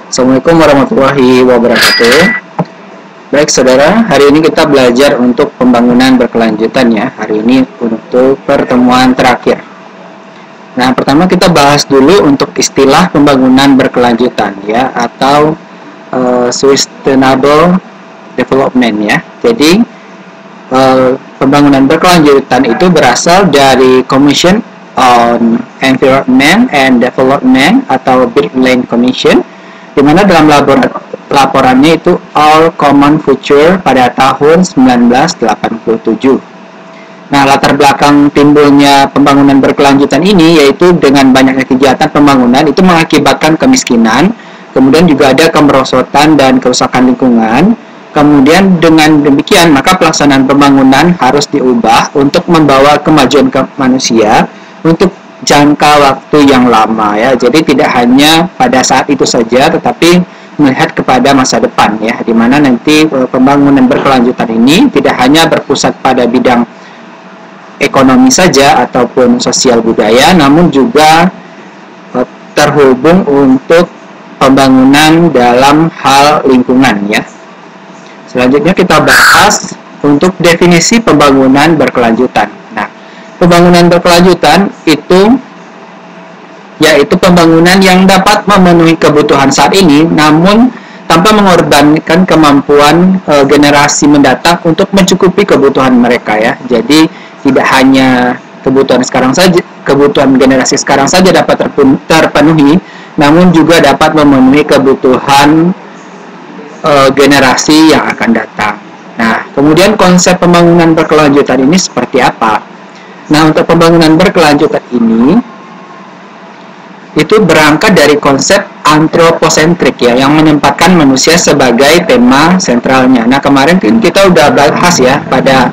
Assalamualaikum warahmatullahi wabarakatuh. Baik saudara, hari ini kita belajar untuk pembangunan berkelanjutan ya. Hari ini untuk pertemuan terakhir. Nah, pertama kita bahas dulu untuk istilah pembangunan berkelanjutan ya, atau sustainable development ya. Jadi pembangunan berkelanjutan itu berasal dari Commission on Environment and Development atau Brundtland Commission, di mana dalam laporannya itu All Common Future pada tahun 1987. Nah, latar belakang timbulnya pembangunan berkelanjutan ini yaitu dengan banyaknya kegiatan pembangunan itu mengakibatkan kemiskinan, kemudian juga ada kemerosotan dan kerusakan lingkungan. Kemudian dengan demikian maka pelaksanaan pembangunan harus diubah untuk membawa kemajuan ke manusia untuk jangka waktu yang lama ya. Jadi tidak hanya pada saat itu saja, tetapi melihat kepada masa depan ya, di mana nanti pembangunan berkelanjutan ini tidak hanya berpusat pada bidang ekonomi saja ataupun sosial budaya, namun juga terhubung untuk pembangunan dalam hal lingkungan ya. Selanjutnya kita bahas untuk definisi pembangunan berkelanjutan. Nah, pembangunan berkelanjutan itu yaitu pembangunan yang dapat memenuhi kebutuhan saat ini namun tanpa mengorbankan kemampuan generasi mendatang untuk mencukupi kebutuhan mereka ya. Jadi tidak hanya kebutuhan sekarang saja, kebutuhan generasi sekarang saja dapat terpenuhi, namun juga dapat memenuhi kebutuhan generasi yang akan datang. Nah, kemudian konsep pembangunan berkelanjutan ini seperti apa? Nah, untuk pembangunan berkelanjutan ini itu berangkat dari konsep antroposentrik ya, yang menempatkan manusia sebagai tema sentralnya. Nah, kemarin kita udah bahas ya pada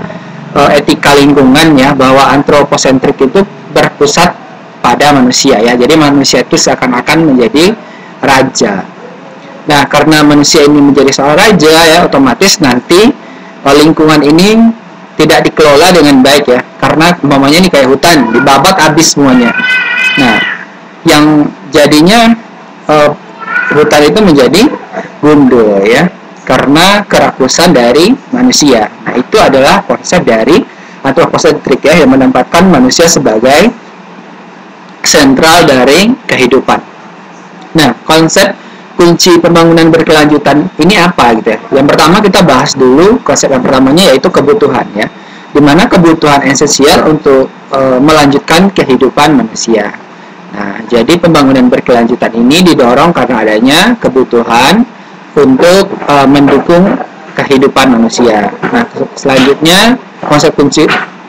etika lingkungan ya, bahwa antroposentrik itu berpusat pada manusia ya. Jadi manusia itu seakan-akan menjadi raja. Nah, karena manusia ini menjadi seorang raja ya, otomatis nanti lingkungan ini tidak dikelola dengan baik ya, karena umpamanya ini kayak hutan, dibabat habis semuanya. Nah, yang jadinya hutan itu menjadi gundul ya, karena kerakusan dari manusia. Nah, itu adalah konsep dari antroposentrik ya, yang menempatkan manusia sebagai sentral dari kehidupan. Nah, konsep kunci pembangunan berkelanjutan ini apa gitu ya. Yang pertama kita bahas dulu konsep yang pertamanya yaitu kebutuhan ya, dimana kebutuhan esensial untuk melanjutkan kehidupan manusia. Nah, jadi pembangunan berkelanjutan ini didorong karena adanya kebutuhan untuk mendukung kehidupan manusia. Nah, selanjutnya konsep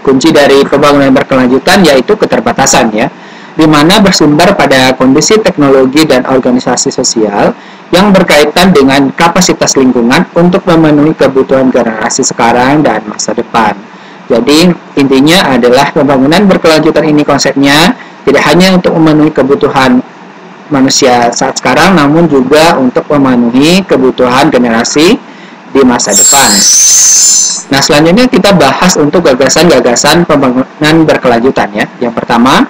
kunci dari pembangunan berkelanjutan yaitu keterbatasan ya, di mana bersumber pada kondisi teknologi dan organisasi sosial yang berkaitan dengan kapasitas lingkungan untuk memenuhi kebutuhan generasi sekarang dan masa depan. Jadi intinya adalah pembangunan berkelanjutan ini konsepnya tidak hanya untuk memenuhi kebutuhan manusia saat sekarang, namun juga untuk memenuhi kebutuhan generasi di masa depan. Nah, selanjutnya kita bahas untuk gagasan-gagasan pembangunan berkelanjutan ya. Yang pertama,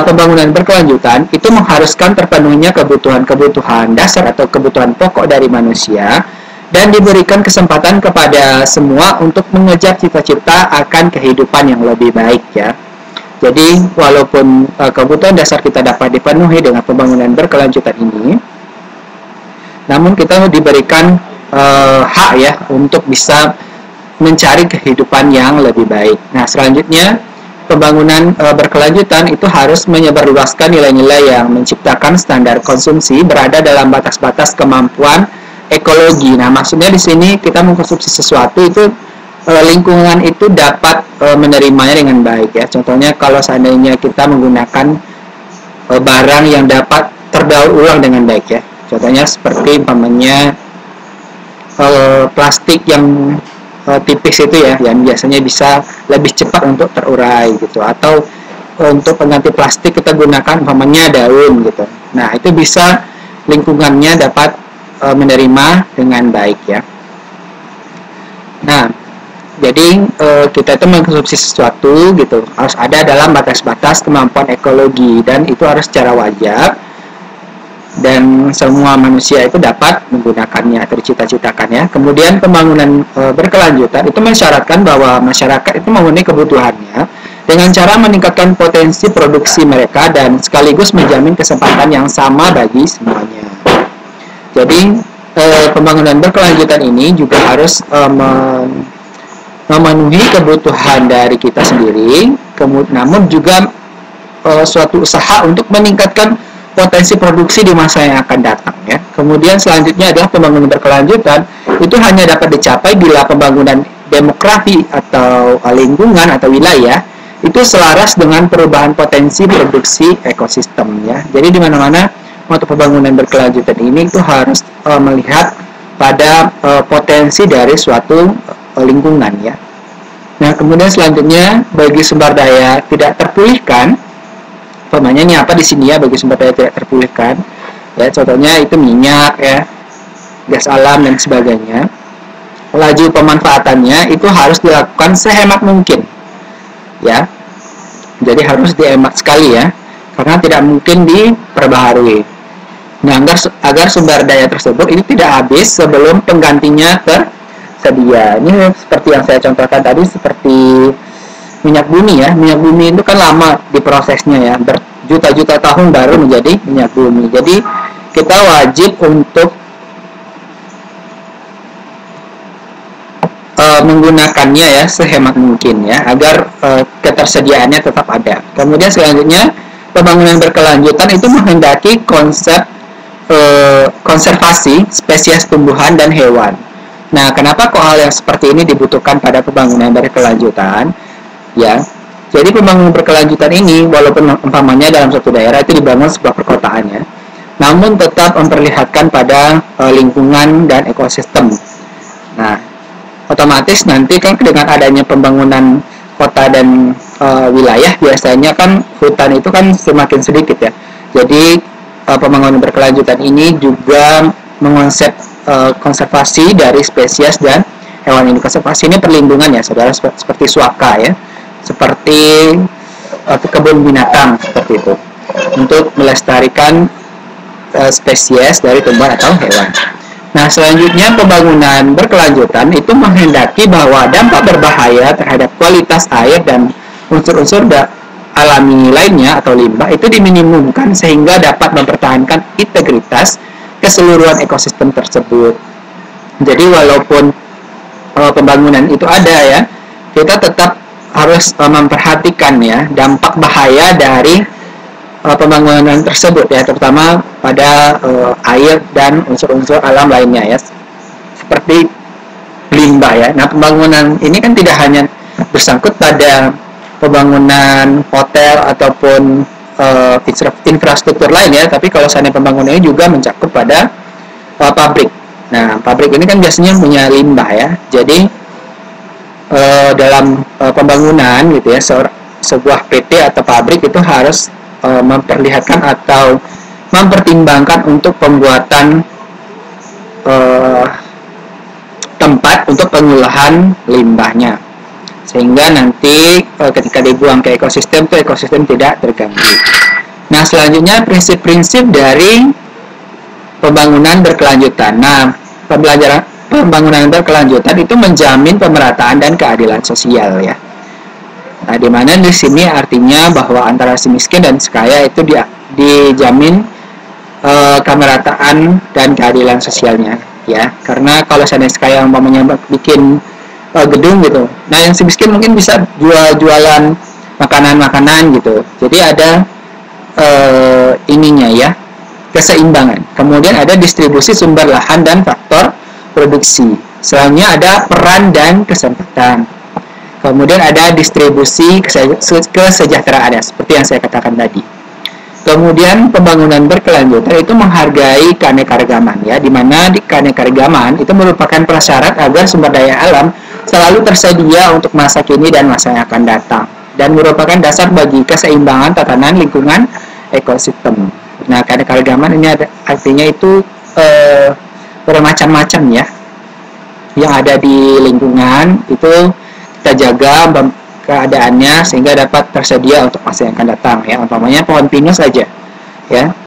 pembangunan berkelanjutan itu mengharuskan terpenuhinya kebutuhan-kebutuhan dasar atau kebutuhan pokok dari manusia dan diberikan kesempatan kepada semua untuk mengejar cita-cita akan kehidupan yang lebih baik ya. Jadi walaupun kebutuhan dasar kita dapat dipenuhi dengan pembangunan berkelanjutan ini, namun kita diberikan hak ya untuk bisa mencari kehidupan yang lebih baik. Nah, selanjutnya pembangunan berkelanjutan itu harus menyebarluaskan nilai-nilai yang menciptakan standar konsumsi berada dalam batas-batas kemampuan ekologi. Nah, maksudnya di sini kita mengkonsumsi sesuatu itu lingkungan itu dapat menerimanya dengan baik ya. Contohnya kalau seandainya kita menggunakan barang yang dapat terdaur ulang dengan baik ya. Contohnya seperti umpamanya plastik yang tipis itu ya, yang biasanya bisa lebih cepat untuk terurai gitu, atau untuk pengganti plastik kita gunakan umpamanya daun gitu. Nah, itu bisa lingkungannya dapat menerima dengan baik ya. Nah, jadi kita itu mengkonsumsi sesuatu gitu harus ada dalam batas-batas kemampuan ekologi, dan itu harus secara wajar dan semua manusia itu dapat menggunakannya, tercita-citakan ya. Kemudian pembangunan berkelanjutan itu mensyaratkan bahwa masyarakat itu memenuhi kebutuhannya dengan cara meningkatkan potensi produksi mereka dan sekaligus menjamin kesempatan yang sama bagi semuanya. Jadi pembangunan berkelanjutan ini juga harus memenuhi kebutuhan dari kita sendiri, namun juga suatu usaha untuk meningkatkan potensi produksi di masa yang akan datang ya. Kemudian selanjutnya adalah pembangunan berkelanjutan itu hanya dapat dicapai bila pembangunan demografi atau lingkungan atau wilayah itu selaras dengan perubahan potensi produksi ekosistem ya. Jadi di mana-mana untuk pembangunan berkelanjutan ini itu harus melihat pada potensi dari suatu lingkungan ya. Nah, kemudian selanjutnya bagi sumber daya tidak terpulihkan, umpamanya ini apa di sini ya, bagi sumber daya tidak terpulihkan ya, contohnya itu minyak ya, gas alam dan sebagainya. Laju pemanfaatannya itu harus dilakukan sehemat mungkin ya, jadi harus dihemat sekali ya, karena tidak mungkin diperbaharui. Nah, agar sumber daya tersebut ini tidak habis sebelum penggantinya tersedia. Ini seperti yang saya contohkan tadi, seperti minyak bumi ya. Minyak bumi itu kan lama diprosesnya ya, berjuta-juta tahun baru menjadi minyak bumi. Jadi kita wajib untuk menggunakannya ya sehemat mungkin ya, agar ketersediaannya tetap ada. Kemudian selanjutnya pembangunan berkelanjutan itu menghendaki konsep konservasi spesies tumbuhan dan hewan. Nah, kenapa kok hal yang seperti ini dibutuhkan pada pembangunan berkelanjutan? Ya, jadi pembangunan berkelanjutan ini, walaupun umpamanya dalam suatu daerah itu dibangun sebuah perkotaan ya, namun tetap memperlihatkan pada lingkungan dan ekosistem. Nah, otomatis nanti kan dengan adanya pembangunan kota dan wilayah, biasanya kan hutan itu kan semakin sedikit ya. Jadi pembangunan berkelanjutan ini juga mengonsep konservasi dari spesies dan hewan ini. Konservasi ini perlindungan ya saudara, seperti swaka ya, seperti kebun binatang seperti itu, untuk melestarikan spesies dari tumbuhan atau hewan. Nah, selanjutnya pembangunan berkelanjutan itu menghendaki bahwa dampak berbahaya terhadap kualitas air dan unsur-unsur alami lainnya atau limbah itu diminimumkan sehingga dapat mempertahankan integritas keseluruhan ekosistem tersebut. Jadi walaupun pembangunan itu ada ya, kita tetap harus memperhatikan ya dampak bahaya dari pembangunan tersebut ya, terutama pada air dan unsur-unsur alam lainnya ya, seperti limbah ya. Nah, pembangunan ini kan tidak hanya bersangkut pada pembangunan hotel ataupun infrastruktur lain ya, tapi kalau seandainya pembangunannya juga mencakup pada pabrik. Nah, pabrik ini kan biasanya punya limbah ya. Jadi dalam pembangunan gitu ya, sebuah PT atau pabrik itu harus memperlihatkan atau mempertimbangkan untuk pembuatan tempat untuk pengolahan limbahnya, sehingga nanti ketika dibuang ke ekosistem, itu ekosistem tidak terganggu. Nah, selanjutnya prinsip-prinsip dari pembangunan berkelanjutan. Nah, pembangunan berkelanjutan itu menjamin pemerataan dan keadilan sosial ya. Nah, di mana di sini artinya bahwa antara si miskin dan si kaya itu dijamin kemerataan dan keadilan sosialnya ya. Karena kalau seandainya si kaya umpamanya bikin gedung gitu, nah yang si miskin mungkin bisa jualan makanan-makanan gitu. Jadi ada ininya ya, keseimbangan. Kemudian ada distribusi sumber lahan dan faktor produksi. Selanjutnya ada peran dan kesempatan. Kemudian ada distribusi kesejahteraan ya, seperti yang saya katakan tadi. Kemudian pembangunan berkelanjutan itu menghargai keanekaragaman ya, di mana di keanekaragaman itu merupakan prasyarat agar sumber daya alam selalu tersedia untuk masa kini dan masa yang akan datang, dan merupakan dasar bagi keseimbangan tatanan lingkungan ekosistem. Nah, keanekaragaman ini artinya itu bermacam-macam ya, yang ada di lingkungan itu kita jaga keadaannya sehingga dapat tersedia untuk masa yang akan datang ya. Umpamanya pohon pinus saja ya,